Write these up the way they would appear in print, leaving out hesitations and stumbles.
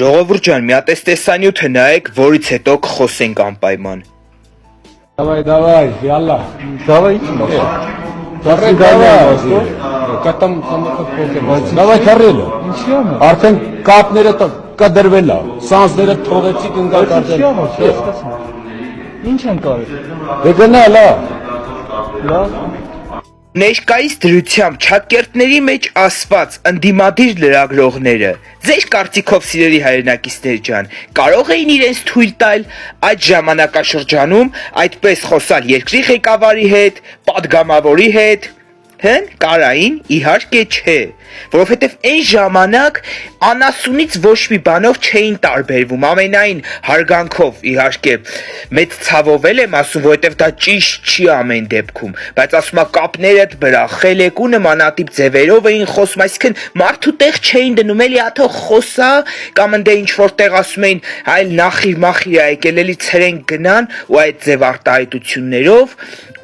Ժողովուրդ ջան, մի հատ էս տեսանյութը նայեք, որից հետո կխոսենք անպայման։ Давай, Ялла. Давай, Тимофей. Давай քարելը։ Ինչի՞ ամը։ Արդեն կապները կդրվել է, սանսները թողեցիք ընկալ Ինչի՞ արդեն։ ամը, հասկացա։ Ինչ են կարել։ Դե գնա լա։ Լավ։ Ներկայիս դրությամբ Չակերտների մեջ ասված ընդդիմադիր լրագրողները, ձեր կարծիքով սիրելի հայրենակիցներ ջան, կարող էին իրենց թույլ տալ այդ ժամանակաշրջանում այդպես խոսալ երկրի ղեկավարի հետ, падգամավորի հետ, հեն, կարային, իհարկե չէ, որովհետև այն ժամանակ անասունից ոչ մի բանով չէին տարբերվում, ամենայն հարգանքով, իհարկե, մեծ ցավով եմ ասում, որովհետև դա ճիշտ չի ամեն դեպքում, բայց ասում եմ կապներդ բրախել եք ու նմանատիպ ձևերով էին խոսում, այսինքն մարդու տեղ չէին դնում, էլի աթո խոսա, կամ ընդ ինչ որտեղ ասում էին, այլ նախիր-մախիր է եկել, էլի ցրենք գնան ու այդ ձև արտահայտություններով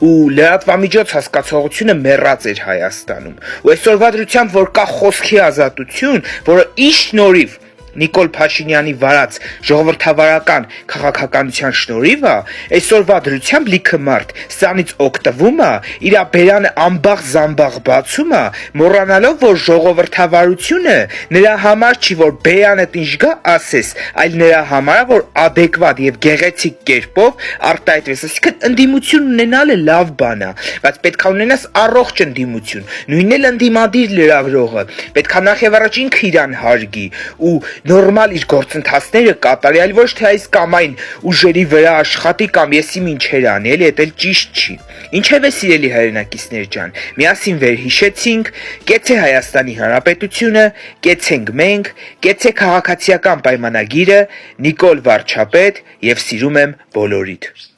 ու լրատվամիջոց հասկացողությունը մեռած էր Հայաստանում։ Ու այսօրվա դրությամբ, որ կա խոսքի ազատություն, որը ի շնորհիվ Նիկոլ Փաշինյանի վարած ժողովրդավարական քաղաքականության շնորհիվ է, այսօրվա դրությամբ լիքը մարդ սրանից օգտվում է, իր բերանը ամբաղ-զամբաղ բացում է, մոռանալով, որ ժողովրդավարությունը նրա համար չի, որ բերանդ ինչ գա ասես, այլ նրա համար է, որ adekvat եւ գեղեցիկ կերպով արտահայտվես, այսինքն ընդդիմություն ունենալը լավ բան է, բայց պետք է ունենաս առողջ ընդդիմություն, նույնն էլ ընդդիմադիր լրագրողը, պետք է նախ եւ առաջ ինքը իրան հարգի ու նորմալ իր գործընթացները կատարի, այլ ոչ թե այս կամ այն ուժերի վրա աշխատի կամ եսի ինչեր անի, էլի դա ճիշտ չի։ Ինչևէ սիրելի հայրենակիցներ ջան, միասին վերհիշեցինք, կեցե Հայաստանի Հանրապետությունը, կեցենք մենք, կեցե քաղաքացիական պայմանագիրը, Նիկոլ վարչապետ եւ սիրում եմ բոլորիդ։